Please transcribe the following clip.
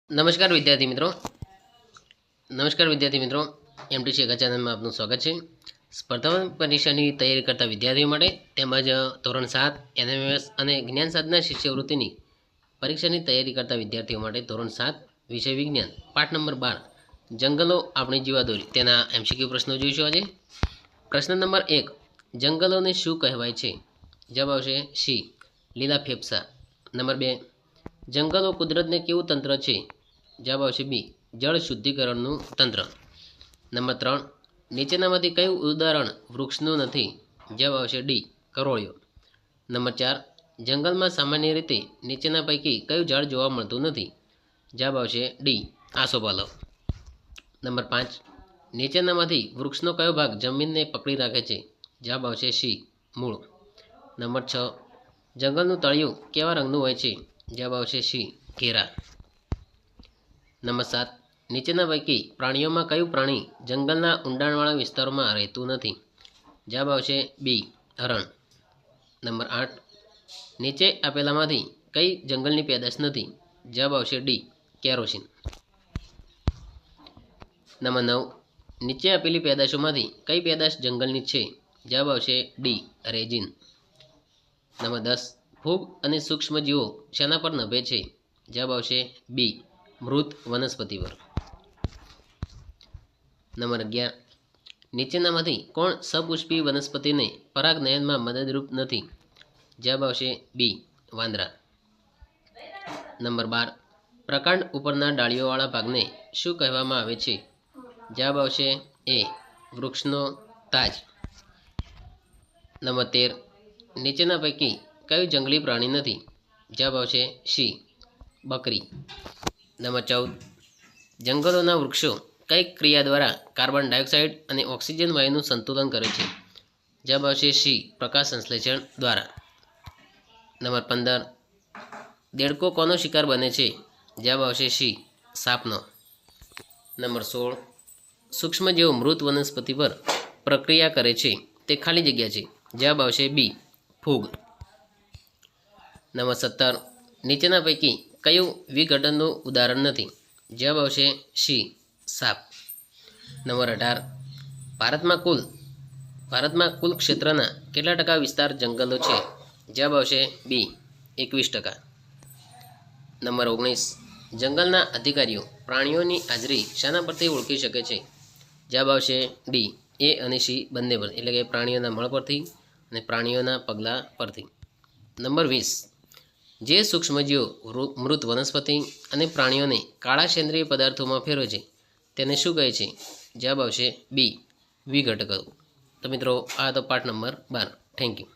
નમસ્કાર વિદ્યાર્થી મિત્રો એમટીસી એકા ચેનલમાં આપનું સ્વાગત છે। સ્પર્ધા પરીક્ષાની તૈયારી કરતા વિદ્યાર્થીઓ માટે તેમજ ધોરણ 7 એનએમએસ અને જ્ઞાન સાધના શિષ્યવૃત્તિની પરીક્ષાની તૈયારી કરતા વિદ્યાર્થીઓ માટે ધોરણ 7 વિષય વિજ્ઞાન પાઠ નંબર 12 જંગલો આપણી જીવાદોરી તેના એમસીક્યુ પ્રશ્નો જોઈશું આજે। પ્રશ્ન નંબર 1 જંગલોને શું કહેવાય છે? જવાબ આવશે સી લીલા ફેફસા। નંબર 2 જંગલો કુદરતને કેવું તંત્ર છે? જવાબ આવશે બી જળ શુદ્ધિકરણનું તંત્ર। નંબર 3 નીચેનામાંથી કયું ઉદાહરણ વૃક્ષનું નથી? જવાબ આવશે ડી કરોળિયો। નંબર 4 જંગલમાં સામાન્ય રીતે નીચેના પૈકી કયું ઝાડ જોવા મળતું નથી? જવાબ આવશે ડી આસોપાલવ। નંબર 5 નીચેનામાંથી વૃક્ષનો કયો ભાગ જમીનને પકડી રાખે છે? જવાબ આવશે સી મૂળ। નંબર 6 જંગલનું તળિયું કેવા રંગનું હોય છે? જવાબ આવશે સી ઘેરા। નંબર 7 નીચેના પૈકી પ્રાણીઓમાં કયું પ્રાણી જંગલના ઊંડાણવાળા વિસ્તારોમાં રહેતું નથી? જવાબ આવશે બી હરણ। નંબર 8 નીચે આપેલામાંથી કઈ જંગલની પેદાશ નથી? જવાબ આવશે ડી કેરોસીન। નંબર 9 નીચે આપેલી પેદાશોમાંથી કઈ પેદાશ જંગલની છે? જવાબ આવશે ડી રેઝિન। નંબર 10 ફૂગ અને સૂક્ષ્મજીવો શેના પર નભે છે? જવાબ આવશે બી મૃત વનસ્પતિ પર। નંબર 11 નીચેનામાંથી કોણ સપુષ્પી વનસ્પતિને પરાગનયનમાં મદદરૂપ નથી? જવાબ આવશે બી વાંદરા। નંબર 12 પ્રકાંડ ઉપરના ડાળીઓવાળા ભાગને શું કહેવામાં આવે છે? જવાબ આવશે એ વૃક્ષનો તાજ। નંબર 13 નીચેના પૈકી કયું જંગલી પ્રાણી નથી? જવાબ આવશે સી બકરી। નંબર 14 જંગલોના વૃક્ષો કઈ ક્રિયા દ્વારા કાર્બન ડાયોક્સાઇડ અને ઓક્સિજન વાયુનું સંતુલન કરે છે? જવાબ આવશે સી પ્રકાશ સંશ્લેષણ દ્વારા। નંબર 15 દેડકો કોનો શિકાર બને છે? જવાબ આવશે સી સાપનો। નંબર 16 સૂક્ષ્મજીવો મૃત વનસ્પતિ પર પ્રક્રિયા કરે છે તે ખાલી જગ્યા છે? જવાબ આવશે બી ફૂગ। નંબર 17 નીચેના પૈકી કયું વિઘટનનું ઉદાહરણ નથી? જવાબ આવશે સી સાપ। નંબર 18 ભારતમાં કુલ ક્ષેત્રના કેટલા ટકા વિસ્તાર જંગલો છે? જવાબ આવશે બી 21%। નંબર 19 જંગલના અધિકારીઓ પ્રાણીઓની હાજરી શાના પરથી ઓળખી શકે છે? જવાબ આવશે ડી એ અને સી બંને પર, એટલે કે પ્રાણીઓના મળ પરથી અને પ્રાણીઓના પગલાં પરથી। નંબર 20 જે સૂક્ષ્મજીવો મૃત વનસ્પતિ અને પ્રાણીઓને કાળા સેન્દ્રિય પદાર્થોમાં ફેરવે છે તેને શું કહે છે? જવાબ આવશે બી વિઘટકો। તો મિત્રો આ તો પાઠ નંબર 12। Thank you.